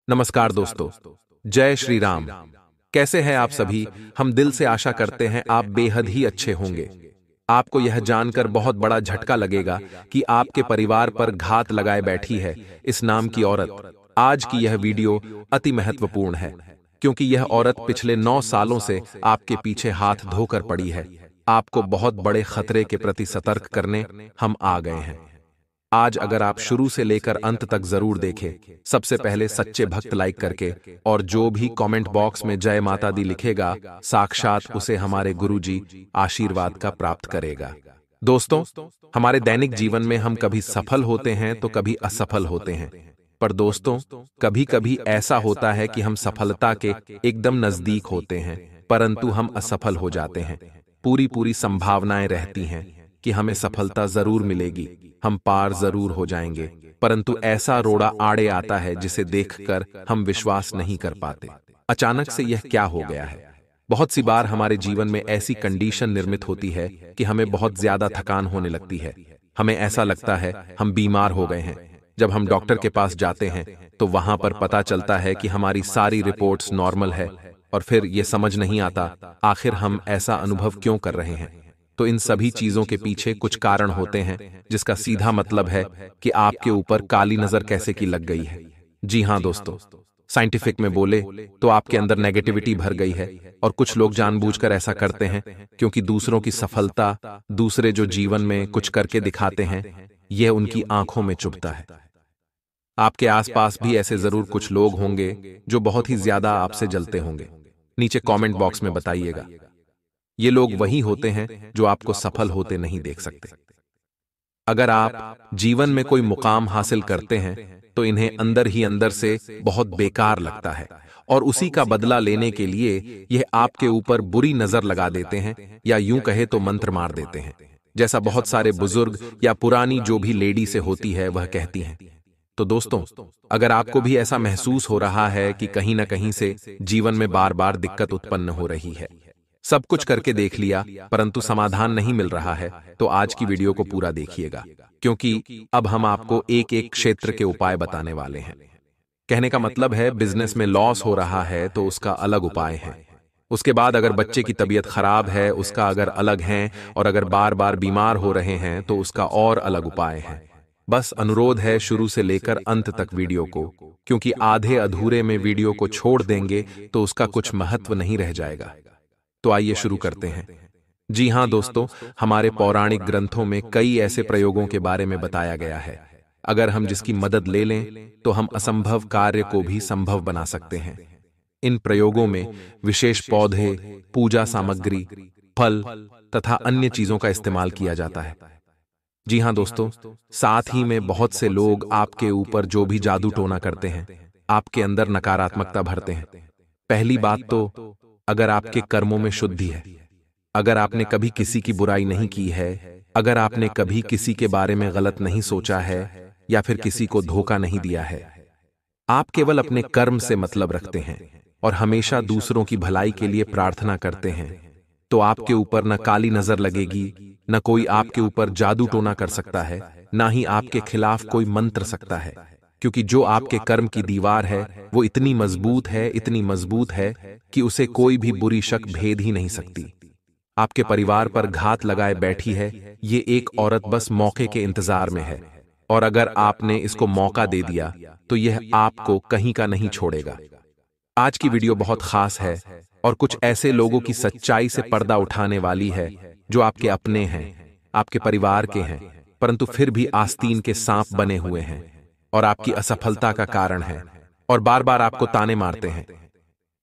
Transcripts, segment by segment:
नमस्कार दोस्तों। जय श्री राम। कैसे हैं आप सभी? हम दिल से आशा करते हैं आप बेहद ही अच्छे होंगे। आपको यह जानकर बहुत बड़ा झटका लगेगा कि आपके परिवार पर घात लगाए बैठी है इस नाम की औरत। आज की यह वीडियो अति महत्वपूर्ण है क्योंकि यह औरत पिछले 9 सालों से आपके पीछे हाथ धोकर पड़ी है। आपको बहुत बड़े खतरे के प्रति सतर्क करने हम आ गए हैं। आज अगर आप शुरू से लेकर अंत तक जरूर देखें, सबसे पहले सच्चे भक्त लाइक करके और जो भी कमेंट बॉक्स में जय माता दी लिखेगा, साक्षात उसे हमारे गुरुजी आशीर्वाद का प्राप्त करेगा। दोस्तों, हमारे दैनिक जीवन में हम कभी सफल होते हैं तो कभी असफल होते हैं। पर दोस्तों, कभी कभी ऐसा होता है कि हम सफलता के एकदम नजदीक होते हैं परंतु हम असफल हो जाते हैं। पूरी संभावनाएं रहती हैं कि हमें सफलता जरूर मिलेगी, हम पार जरूर हो जाएंगे, परंतु ऐसा रोड़ा आड़े आता है जिसे देखकर हम विश्वास नहीं कर पाते। अचानक से यह क्या हो गया है? बहुत सी बार हमारे जीवन में ऐसी कंडीशन निर्मित होती है कि हमें बहुत ज्यादा थकान होने लगती है। हमें ऐसा लगता है हम बीमार हो गए हैं। जब हम डॉक्टर के पास जाते हैं तो वहां पर पता चलता है कि हमारी सारी रिपोर्ट्स नॉर्मल है और फिर यह समझ नहीं आता आखिर हम ऐसा अनुभव क्यों कर रहे हैं। तो इन सभी चीजों के पीछे कुछ कारण होते हैं जिसका सीधा मतलब है कि आपके ऊपर काली नजर कैसे की लग गई है। जी हां दोस्तों, साइंटिफिक में बोले तो आपके अंदर नेगेटिविटी भर गई है और कुछ लोग जानबूझकर ऐसा करते हैं क्योंकि दूसरों की सफलता, दूसरे जो जीवन में कुछ करके दिखाते हैं, यह उनकी आंखों में चुभता है। आपके आसपास भी ऐसे जरूर कुछ लोग होंगे जो बहुत ही ज्यादा आपसे जलते होंगे। नीचे कमेंट बॉक्स में बताइएगा। ये लोग वही होते हैं जो आपको सफल होते नहीं देख सकते। अगर आप जीवन में कोई मुकाम हासिल करते हैं तो इन्हें अंदर ही अंदर से बहुत बेकार लगता है और उसी का बदला लेने के लिए यह आपके ऊपर बुरी नजर लगा देते हैं या यूं कहे तो मंत्र मार देते हैं, जैसा बहुत सारे बुजुर्ग या पुरानी जो भी लेडी से होती है वह कहती हैं। तो दोस्तों, अगर आपको भी ऐसा महसूस हो रहा है कि कहीं ना कहीं से जीवन में बार बार दिक्कत उत्पन्न हो रही है, सब कुछ करके देख लिया परंतु समाधान नहीं मिल रहा है, तो आज की वीडियो को पूरा देखिएगा क्योंकि अब हम आपको एक एक क्षेत्र के उपाय बताने वाले हैं। कहने का मतलब है बिजनेस में लॉस हो रहा है तो उसका अलग उपाय है। उसके बाद अगर बच्चे की तबीयत खराब है उसका अगर अलग है, और अगर बार बार बीमार हो रहे हैं तो उसका और अलग उपाय है। बस अनुरोध है शुरू से लेकर अंत तक वीडियो को, क्योंकि आधे अधूरे में वीडियो को छोड़ देंगे तो उसका कुछ महत्व नहीं रह जाएगा। तो आइए शुरू करते हैं। जी हां दोस्तों, हमारे पौराणिक ग्रंथों में कई ऐसे प्रयोगों के बारे में बताया गया है। अगर हम जिसकी मदद ले लें तो हम असंभव कार्य को भी संभव बना सकते हैं। इन प्रयोगों में विशेष पौधे, पूजा सामग्री, फल तथा अन्य चीजों का इस्तेमाल किया जाता है। जी हां दोस्तों, साथ ही में बहुत से लोग आपके ऊपर जो भी जादू टोना करते हैं, आपके अंदर नकारात्मकता भरते हैं। पहली बात तो, अगर आपके कर्मों में शुद्धि है, अगर आपने कभी किसी की बुराई नहीं की है, अगर आपने कभी किसी के बारे में गलत नहीं सोचा है या फिर किसी को धोखा नहीं दिया है, आप केवल अपने कर्म से मतलब रखते हैं और हमेशा दूसरों की भलाई के लिए प्रार्थना करते हैं, तो आपके ऊपर न काली नजर लगेगी, न कोई आपके ऊपर जादू टोना कर सकता है, ना ही आपके खिलाफ कोई मंत्र सकता है, क्योंकि जो आपके कर्म की दीवार है वो इतनी मजबूत है, इतनी मजबूत है कि उसे कोई भी बुरी शक भेद ही नहीं सकती। आपके परिवार पर घात लगाए बैठी है ये एक औरत बस मौके के इंतजार में है, और अगर आपने इसको मौका दे दिया तो यह आपको कहीं का नहीं छोड़ेगा। आज की वीडियो बहुत खास है और कुछ ऐसे लोगों की सच्चाई से पर्दा उठाने वाली है जो आपके अपने हैं, आपके परिवार के हैं, परंतु फिर भी आस्तीन के सांप बने हुए हैं और आपकी असफलता का कारण है और बार बार आपको ताने मारते हैं।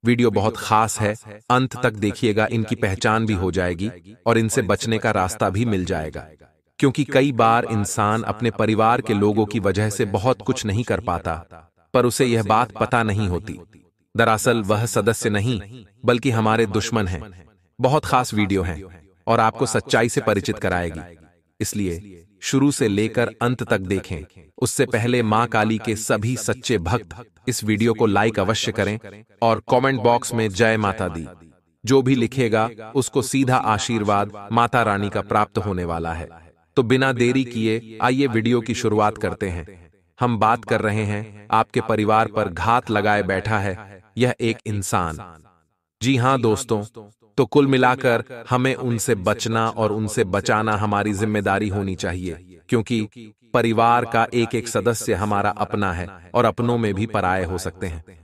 वीडियो बहुत खास है, अंत तक देखिएगा, इनकी पहचान भी हो जाएगी और इनसे बचने का रास्ता भी मिल जाएगा। क्योंकि कई बार इंसान अपने परिवार के लोगों की वजह से बहुत कुछ नहीं कर पाता, पर उसे यह बात पता नहीं होती। दरअसल वह सदस्य नहीं बल्कि हमारे दुश्मन हैं। बहुत खास वीडियो है और आपको सच्चाई से परिचित कराएगी, इसलिए शुरू से लेकर अंत तक देखें। उससे पहले मां काली के सभी सच्चे भक्त इस वीडियो को लाइक अवश्य करें और कमेंट बॉक्स में जय माता दी जो भी लिखेगा उसको सीधा आशीर्वाद माता रानी का प्राप्त होने वाला है। तो बिना देरी किए आइए वीडियो की शुरुआत करते हैं। हम बात कर रहे हैं आपके परिवार पर घात लगाए बैठा है यह एक इंसान। जी हां दोस्तों, तो कुल मिलाकर हमें उनसे बचना और उनसे बचाना हमारी जिम्मेदारी होनी चाहिए, क्योंकि परिवार का एक एक सदस्य हमारा अपना है और अपनों में भी पराये हो सकते हैं।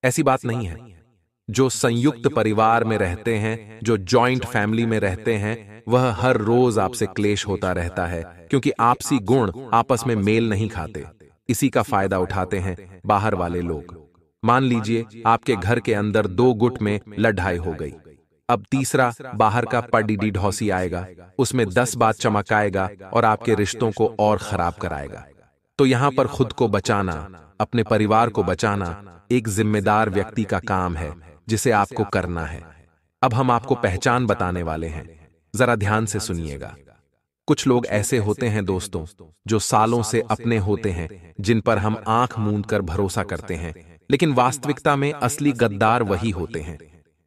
ऐसी बात नहीं है। जो संयुक्त परिवार में रहते हैं, जो जॉइंट फैमिली में रहते हैं, वह हर रोज आपसे क्लेश होता रहता है, क्योंकि आपसी गुण आपस में मेल नहीं खाते। इसी का फायदा उठाते हैं बाहर वाले लोग। मान लीजिए आपके घर के अंदर 2 गुट में लड़ाई हो गई। अब तीसरा बाहर का पडीडी ढौसी आएगा, उसमें 10 बात चमकाएगा और आपके रिश्तों को और खराब कराएगा। तो यहां पर खुद को बचाना, अपने परिवार को बचाना एक जिम्मेदार व्यक्ति का काम है, जिसे आपको करना है। अब हम आपको पहचान बताने वाले हैं, जरा ध्यान से सुनिएगा। कुछ लोग ऐसे होते हैं दोस्तों, जो सालों से अपने होते हैं, जिन पर हम आंख मूंद कर भरोसा करते हैं, लेकिन वास्तविकता में असली गद्दार वही होते हैं।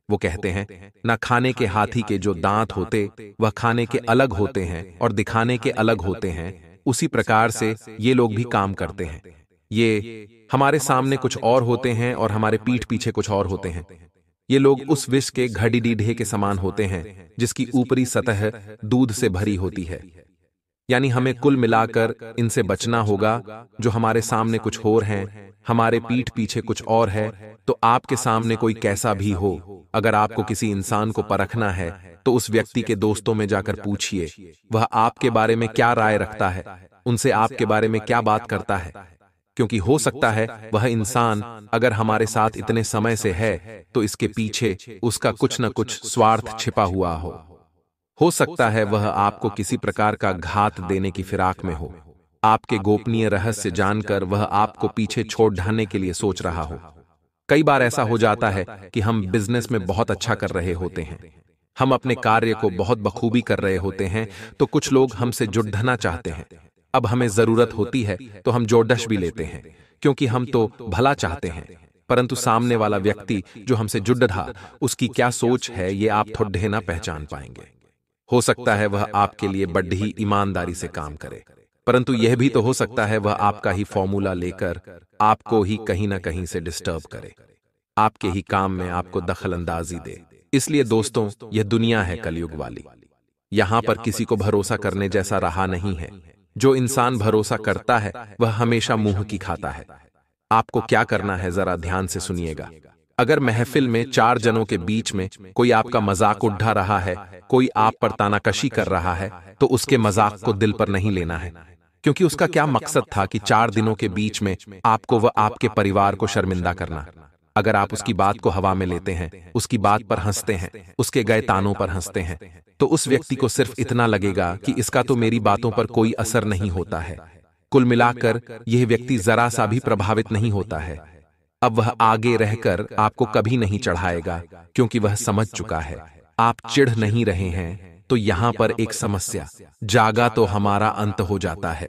वो कहते हैं ना, खाने के हाथी के जो दांत होते वह खाने के अलग होते हैं और दिखाने के अलग होते हैं, उसी प्रकार से ये लोग भी काम करते हैं। ये हमारे सामने कुछ और होते हैं और हमारे पीठ पीछे कुछ और होते हैं। ये लोग उस विष के घड़ी डीढ़े के समान होते हैं, जिसकी ऊपरी सतह दूध से भरी होती है। यानी हमें कुल मिलाकर इनसे बचना होगा। जो हमारे सामने कुछ और हैं, हमारे पीठ पीछे कुछ और है। तो आपके सामने कोई कैसा भी हो, अगर आपको किसी इंसान को परखना है तो उस व्यक्ति के दोस्तों में जाकर पूछिए वह आपके बारे में क्या राय रखता है, उनसे आपके बारे में क्या बात करता है, क्योंकि हो सकता है वह इंसान अगर हमारे साथ इतने समय से है तो इसके पीछे उसका कुछ न कुछ स्वार्थ छिपा हुआ हो सकता है वह आपको किसी प्रकार का घात देने की फिराक में हो। आपके गोपनीय रहस्य जानकर वह आपको पीछे छोड़ ढाने के लिए सोच रहा हो। कई बार ऐसा हो जाता है कि हम बिजनेस में बहुत अच्छा कर रहे होते हैं, हम अपने कार्य को बहुत बखूबी कर रहे होते हैं, तो कुछ लोग हमसे जुड़ना चाहते हैं। अब हमें जरूरत होती है तो हम जोड़डश भी लेते हैं, क्योंकि हम तो भला चाहते हैं, परंतु सामने वाला व्यक्ति जो हमसे जुड़ रहा उसकी क्या सोच है ये आप थोड़े ना पहचान पाएंगे। हो सकता है वह आपके लिए बड़ी ही ईमानदारी से काम करे, परंतु यह भी तो हो सकता है वह आपका ही फॉर्मूला लेकर आपको ही कहीं ना कहीं से डिस्टर्ब करे, आपके ही काम में आपको दखल अंदाजी दे। इसलिए दोस्तों, यह दुनिया है कलयुग वाली। यहां पर किसी को भरोसा करने जैसा रहा नहीं है। जो इंसान भरोसा करता है वह हमेशा मुंह की खाता है। आपको क्या करना है जरा ध्यान से सुनिएगा। अगर महफिल में 4 जनों के बीच में कोई आपका मजाक उड़ा रहा है, कोई आप पर तानाकशी कर रहा है, तो उसके मजाक को दिल पर नहीं लेना है, क्योंकि उसका क्या मकसद था कि 4 दिनों के बीच में आपको व आपके परिवार को शर्मिंदा करना। अगर आप उसकी बात को हवा में लेते हैं, उसकी बात पर हंसते हैं, उसके गए तानों पर हंसते हैं, तो उस व्यक्ति को सिर्फ इतना लगेगा कि इसका तो मेरी बातों पर कोई असर नहीं होता है। कुल मिलाकर यह व्यक्ति जरा सा भी प्रभावित नहीं होता है। अब वह आगे रहकर आपको कभी नहीं चढ़ाएगा, क्योंकि वह समझ चुका है आप चिढ़ नहीं रहे हैं। तो यहां पर एक समस्या जागा तो हमारा अंत हो जाता है।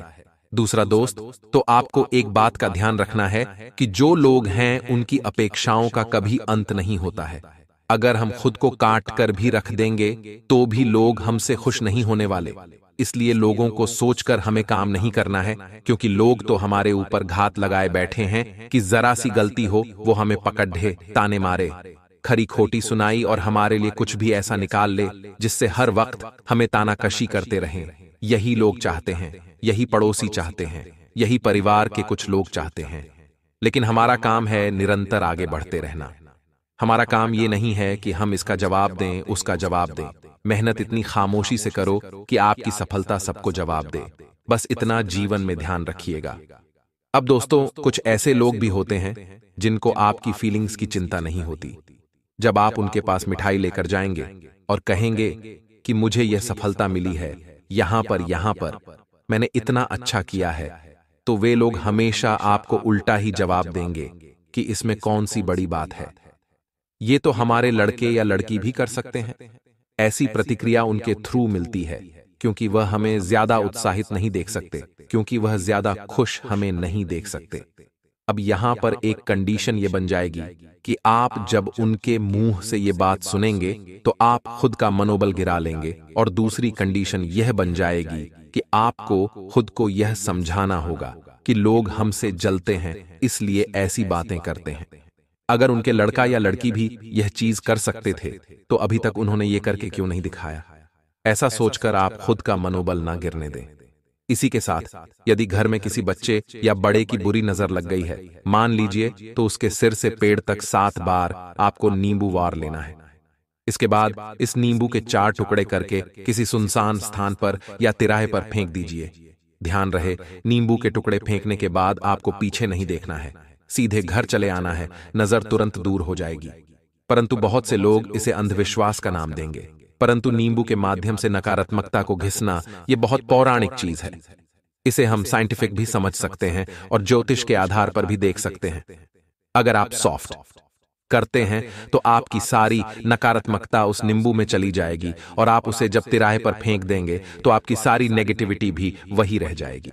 दूसरा दोस्त, तो आपको एक बात का ध्यान रखना है कि जो लोग हैं उनकी अपेक्षाओं का कभी अंत नहीं होता है। अगर हम खुद को काट कर भी रख देंगे तो भी लोग हमसे खुश नहीं होने वाले। इसलिए लोगों को सोचकर हमें काम नहीं करना है, क्योंकि लोग तो हमारे ऊपर घात लगाए बैठे हैं कि जरा सी गलती हो वो हमें पकड़ ढे, ताने मारे, खरी खोटी सुनाई और हमारे लिए कुछ भी ऐसा निकाल ले जिससे हर वक्त हमें तानाकशी करते रहें। यही लोग चाहते हैं, यही पड़ोसी चाहते हैं, यही परिवार के कुछ लोग चाहते हैं। लेकिन हमारा काम है निरंतर आगे बढ़ते रहना। हमारा काम ये नहीं है कि हम इसका जवाब दें, उसका जवाब दें। मेहनत इतनी खामोशी से करो कि आपकी सफलता सबको जवाब दे। बस इतना जीवन में ध्यान रखिएगा। अब दोस्तों, कुछ ऐसे लोग भी होते हैं जिनको आपकी फीलिंग्स की चिंता नहीं होती। जब आप उनके पास मिठाई लेकर जाएंगे और कहेंगे कि मुझे यह सफलता मिली है, यहां पर मैंने इतना अच्छा किया है, तो वे लोग हमेशा आपको उल्टा ही जवाब देंगे कि इसमें कौन सी बड़ी बात है, ये तो हमारे लड़के या लड़की भी कर सकते हैं। ऐसी प्रतिक्रिया उनके थ्रू मिलती है, क्योंकि वह हमें ज्यादा उत्साहित नहीं देख सकते, क्योंकि वह ज्यादा खुश हमें नहीं देख सकते। अब यहां पर एक कंडीशन ये बन जाएगी कि आप जब उनके मुंह से ये बात सुनेंगे तो आप खुद का मनोबल गिरा लेंगे, और दूसरी कंडीशन यह बन जाएगी कि आपको खुद को यह समझाना होगा कि लोग हमसे जलते हैं इसलिए ऐसी बातें करते हैं। अगर उनके लड़का या लड़की भी यह चीज कर सकते थे तो अभी तक उन्होंने ये करके क्यों नहीं दिखाया? ऐसा सोचकर आप खुद का मनोबल ना गिरने दें। इसी के साथ यदि घर में किसी बच्चे या बड़े की बुरी नजर लग गई है, मान लीजिए, तो उसके सिर से पेड़ तक 7 बार आपको नींबू वार लेना है। इसके बाद इस नींबू के 4 टुकड़े करके किसी सुनसान स्थान पर या तिराहे पर फेंक दीजिए। ध्यान रहे, नींबू के टुकड़े फेंकने के बाद आपको पीछे नहीं देखना है, सीधे घर चले आना है, नजर तुरंत दूर हो जाएगी। परंतु बहुत से लोग इसे अंधविश्वास का नाम देंगे, परंतु नींबू के माध्यम से नकारात्मकता को घिसना यह बहुत पौराणिक चीज है। इसे हम साइंटिफिक भी समझ सकते हैं और ज्योतिष के आधार पर भी देख सकते हैं। अगर आप सॉफ्ट करते हैं तो आपकी सारी नकारात्मकता उस नींबू में चली जाएगी और आप उसे जब तिराहे पर फेंक देंगे तो आपकी सारी नेगेटिविटी भी वही रह जाएगी।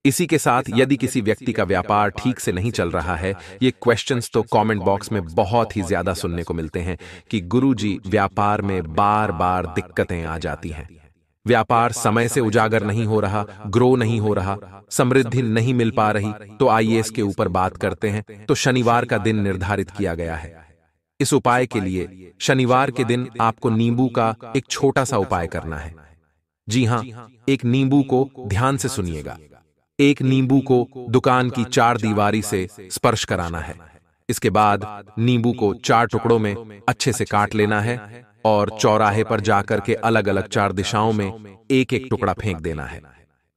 इसी के साथ यदि किसी व्यक्ति का व्यापार ठीक से नहीं चल रहा है, ये क्वेश्चंस तो कमेंट बॉक्स में बहुत ही ज्यादा सुनने को मिलते हैं कि गुरुजी, व्यापार में बार बार दिक्कतें आ जाती हैं, व्यापार समय से उजागर नहीं हो रहा, ग्रो नहीं हो रहा, समृद्धि नहीं मिल पा रही। तो आइए इसके ऊपर बात करते हैं। तो शनिवार का दिन निर्धारित किया गया है। इस उपाय के लिए शनिवार के दिन आपको नींबू का एक छोटा सा उपाय करना है। जी हां, एक नींबू को ध्यान से सुनिएगा। एक नींबू को दुकान की 4 दीवारी से स्पर्श कराना है। इसके बाद नींबू को 4 टुकड़ों में अच्छे से काट लेना है और चौराहे पर जाकर के अलग अलग 4 दिशाओं में एक एक टुकड़ा फेंक देना है।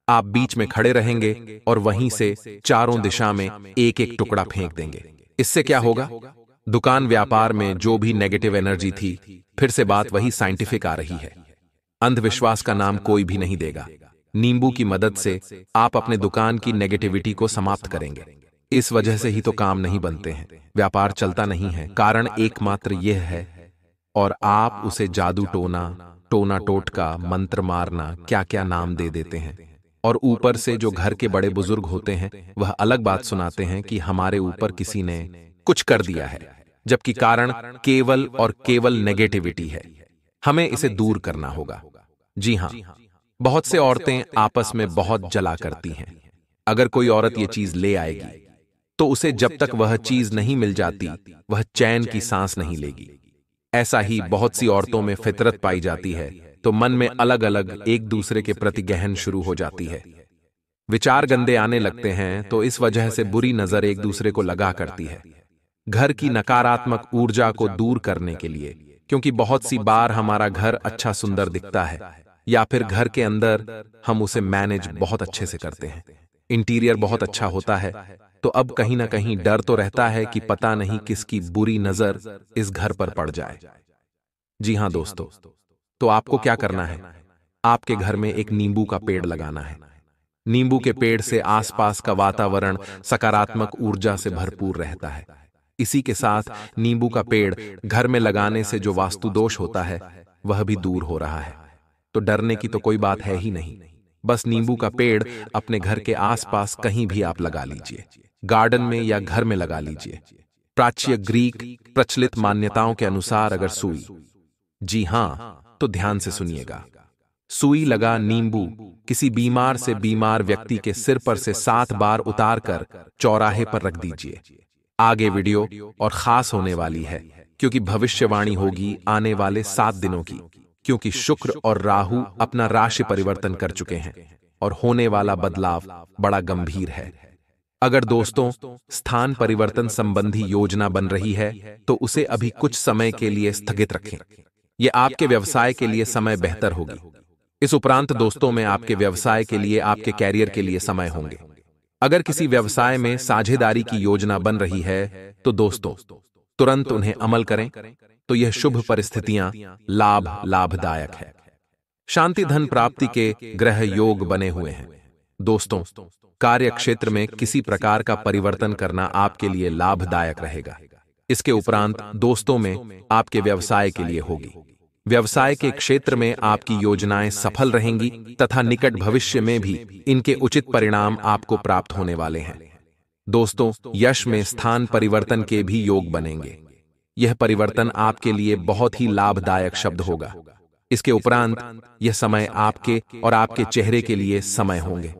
आप बीच में खड़े रहेंगे और वहीं से चारों दिशा में एक एक टुकड़ा फेंक देंगे। इससे क्या होगा? दुकान व्यापार में जो भी नेगेटिव एनर्जी थी, फिर से बात वही साइंटिफिक आ रही है। अंधविश्वास का नाम कोई भी नहीं देगा। नींबू की मदद से आप अपने दुकान की नेगेटिविटी को समाप्त करेंगे। इस वजह से ही तो काम नहीं बनते हैं, व्यापार चलता नहीं है। कारण एकमात्र यह है, और आप उसे जादू टोना, टोना टोटका, मंत्र मारना, क्या क्या नाम दे देते हैं। और ऊपर से जो घर के बड़े बुजुर्ग होते हैं वह अलग बात सुनाते हैं कि हमारे ऊपर किसी ने कुछ कर दिया है, जबकि कारण केवल और केवल नेगेटिविटी है। हमें इसे दूर करना होगा। जी हां, बहुत से औरतें आपस में बहुत जला करती हैं। अगर कोई औरत ये चीज ले आएगी तो उसे जब तक वह चीज नहीं मिल जाती वह चैन की सांस नहीं लेगी। ऐसा ही बहुत सी औरतों में फितरत पाई जाती है, तो मन में अलग अलग एक दूसरे के प्रति गहन शुरू हो जाती है। विचार गंदे आने लगते हैं, तो इस वजह से बुरी नजर एक दूसरे को लगा करती है। घर की नकारात्मक ऊर्जा को दूर करने के लिए, क्योंकि बहुत सी बार हमारा घर अच्छा सुंदर दिखता है या फिर घर के अंदर हम उसे मैनेज बहुत अच्छे से करते हैं, इंटीरियर बहुत अच्छा होता है, तो अब कहीं ना कहीं डर तो रहता है कि पता नहीं किसकी बुरी नजर इस घर पर पड़ जाए। जी हां दोस्तों, तो आपको क्या करना है? आपके घर में एक नींबू का पेड़ लगाना है। नींबू के पेड़ से आसपास का वातावरण सकारात्मक ऊर्जा से भरपूर रहता है। इसी के साथ नींबू का पेड़ घर में लगाने से जो वास्तु दोष होता है वह भी दूर हो रहा है। तो डरने की तो कोई बात है ही नहीं। बस नींबू का पेड़ अपने घर के आसपास कहीं भी आप लगा लीजिए, गार्डन में या घर में लगा लीजिए। प्राच्य ग्रीक प्रचलित मान्यताओं के अनुसार अगर सुई, जी हां, तो ध्यान से सुनिएगा, सुई लगा नींबू किसी बीमार से बीमार व्यक्ति के सिर पर से 7 बार उतार कर चौराहे पर रख दीजिए। आगे वीडियो और खास होने वाली है, क्योंकि भविष्यवाणी होगी आने वाले 7 दिनों की, क्योंकि शुक्र और राहु अपना राशि परिवर्तन कर चुके हैं और होने वाला बदलाव बड़ा गंभीर है। अगर दोस्तों स्थान परिवर्तन संबंधी योजना बन रही है तो उसे अभी कुछ समय के लिए स्थगित रखें। यह आपके व्यवसाय के लिए समय बेहतर होगी। इस उपरांत दोस्तों में आपके व्यवसाय के लिए, आपके कैरियर के लिए समय होंगे। अगर किसी व्यवसाय में साझेदारी की योजना बन रही है तो दोस्तों तुरंत उन्हें अमल करें, तो यह शुभ परिस्थितियां लाभदायक है। शांति धन प्राप्ति के ग्रह योग बने हुए हैं। दोस्तों कार्य क्षेत्र में किसी प्रकार का परिवर्तन करना आपके लिए लाभदायक रहेगा। इसके उपरांत दोस्तों में आपके व्यवसाय के लिए होगी। व्यवसाय के क्षेत्र में आपकी योजनाएं सफल रहेंगी तथा निकट भविष्य में भी इनके उचित परिणाम आपको प्राप्त होने वाले हैं। दोस्तों यश में स्थान परिवर्तन के भी योग बनेंगे। यह परिवर्तन आपके लिए बहुत ही लाभदायक शब्द होगा। इसके उपरांत यह समय आपके और आपके चेहरे के लिए समय होंगे।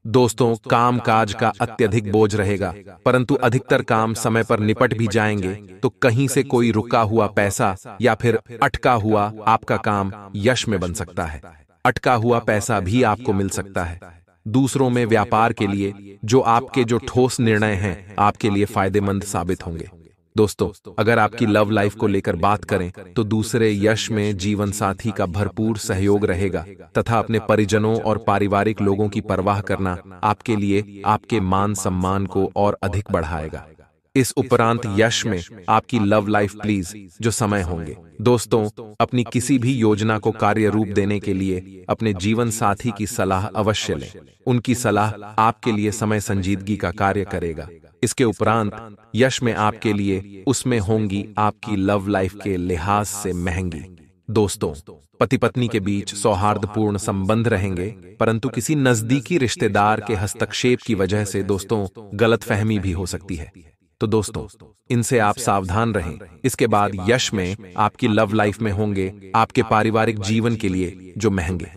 दोस्तों, काम काज का अत्यधिक बोझ रहेगा, परंतु अधिकतर काम समय पर निपट भी जाएंगे, तो कहीं से कोई रुका हुआ पैसा या फिर अटका हुआ आपका काम यश में बन सकता है। अटका हुआ पैसा भी आपको मिल सकता है। दूसरों में व्यापार के लिए जो ठोस निर्णय हैं, आपके लिए फायदेमंद साबित होंगे। दोस्तों, अगर आपकी लव लाइफ को लेकर बात करें तो दूसरे यश में जीवन साथी का भरपूर सहयोग रहेगा तथा अपने परिजनों और पारिवारिक लोगों की परवाह करना आपके लिए आपके मान सम्मान को और अधिक बढ़ाएगा। इस उपरांत यश में आपकी लव लाइफ प्लीज जो समय होंगे। दोस्तों, अपनी किसी भी योजना को कार्य रूप देने के लिए अपने जीवन साथी की सलाह अवश्य लें। उनकी सलाह आपके लिए समय संजीदगी का कार्य करेगा। इसके उपरांत यश में आपके लिए उसमें होंगी आपकी लव लाइफ के लिहाज से महंगी। दोस्तों, पति पत्नी के बीच सौहार्दपूर्ण संबंध रहेंगे, परंतु किसी नजदीकी रिश्तेदार के हस्तक्षेप की वजह से दोस्तों गलतफहमी भी हो सकती है। तो दोस्तों, इनसे आप सावधान रहें। इसके बाद यश में आपकी लव लाइफ में होंगे आपके पारिवारिक जीवन के लिए जो महंगे।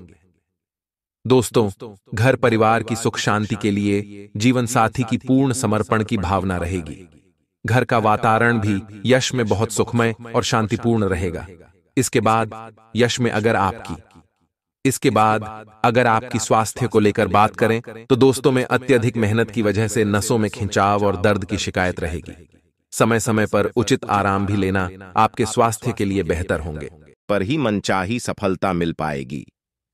दोस्तों, घर परिवार की सुख शांति के लिए जीवन साथी की पूर्ण समर्पण की भावना रहेगी। घर का वातावरण भी यश में बहुत सुखमय और शांतिपूर्ण रहेगा। इसके बाद अगर आपकी स्वास्थ्य को लेकर बात करें तो दोस्तों में अत्यधिक मेहनत की वजह से नसों में खिंचाव और दर्द की शिकायत रहेगी। समय समय पर उचित आराम भी लेना आपके स्वास्थ्य के लिए बेहतर होंगे। पर ही मनचाही सफलता मिल पाएगी।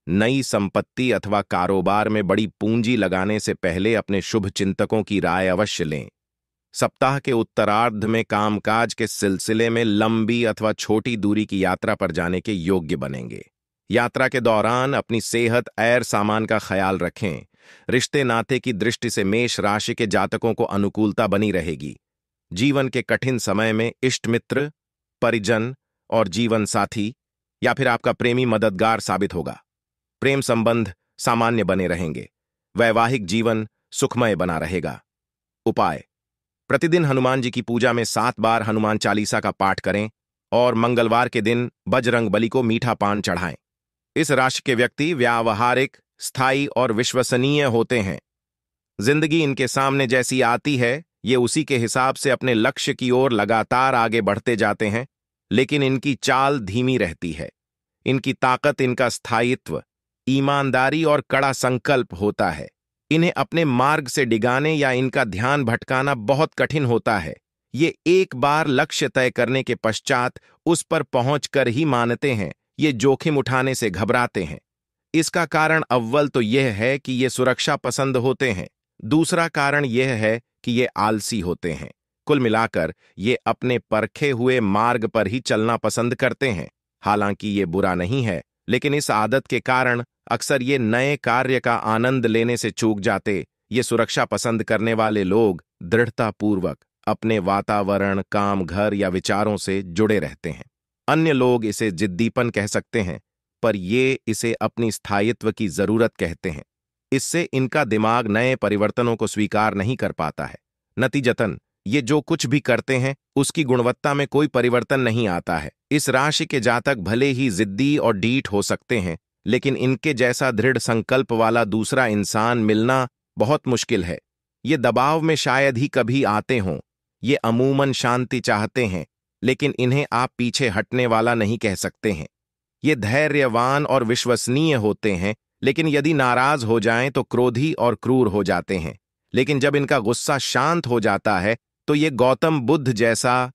नई संपत्ति अथवा कारोबार में बड़ी पूंजी लगाने से पहले अपने शुभ चिंतकों की राय अवश्य लें। सप्ताह के उत्तरार्ध में कामकाज के सिलसिले में लंबी अथवा छोटी दूरी की यात्रा पर जाने के योग्य बनेंगे। यात्रा के दौरान अपनी सेहत और सामान का ख्याल रखें। रिश्ते नाते की दृष्टि से मेष राशि के जातकों को अनुकूलता बनी रहेगी। जीवन के कठिन समय में इष्ट मित्र, परिजन और जीवन साथी या फिर आपका प्रेमी मददगार साबित होगा। प्रेम संबंध सामान्य बने रहेंगे। वैवाहिक जीवन सुखमय बना रहेगा। उपाय: प्रतिदिन हनुमान जी की पूजा में 7 बार हनुमान चालीसा का पाठ करें और मंगलवार के दिन बजरंग बली को मीठा पान चढ़ाएं। इस राशि के व्यक्ति व्यावहारिक, स्थायी और विश्वसनीय होते हैं। जिंदगी इनके सामने जैसी आती है, ये उसी के हिसाब से अपने लक्ष्य की ओर लगातार आगे बढ़ते जाते हैं, लेकिन इनकी चाल धीमी रहती है। इनकी ताकत इनका स्थायित्व, ईमानदारी और कड़ा संकल्प होता है। इन्हें अपने मार्ग से डिगाने या इनका ध्यान भटकाना बहुत कठिन होता है। ये एक बार लक्ष्य तय करने के पश्चात उस पर पहुंचकर ही मानते हैं। ये जोखिम उठाने से घबराते हैं। इसका कारण अव्वल तो यह है कि ये सुरक्षा पसंद होते हैं। दूसरा कारण यह है कि ये आलसी होते हैं। कुल मिलाकर ये अपने परखे हुए मार्ग पर ही चलना पसंद करते हैं। हालांकि ये बुरा नहीं है, लेकिन इस आदत के कारण अक्सर ये नए कार्य का आनंद लेने से चूक जाते। ये सुरक्षा पसंद करने वाले लोग दृढ़तापूर्वक अपने वातावरण, काम, घर या विचारों से जुड़े रहते हैं। अन्य लोग इसे जिद्दीपन कह सकते हैं, पर ये इसे अपनी स्थायित्व की जरूरत कहते हैं। इससे इनका दिमाग नए परिवर्तनों को स्वीकार नहीं कर पाता है। नतीजतन ये जो कुछ भी करते हैं उसकी गुणवत्ता में कोई परिवर्तन नहीं आता है। इस राशि के जातक भले ही जिद्दी और डीठ हो सकते हैं, लेकिन इनके जैसा दृढ़ संकल्प वाला दूसरा इंसान मिलना बहुत मुश्किल है। ये दबाव में शायद ही कभी आते हों। ये अमूमन शांति चाहते हैं, लेकिन इन्हें आप पीछे हटने वाला नहीं कह सकते हैं। ये धैर्यवान और विश्वसनीय होते हैं, लेकिन यदि नाराज हो जाएं तो क्रोधी और क्रूर हो जाते हैं। लेकिन जब इनका गुस्सा शांत हो जाता है तो ये गौतम बुद्ध जैसा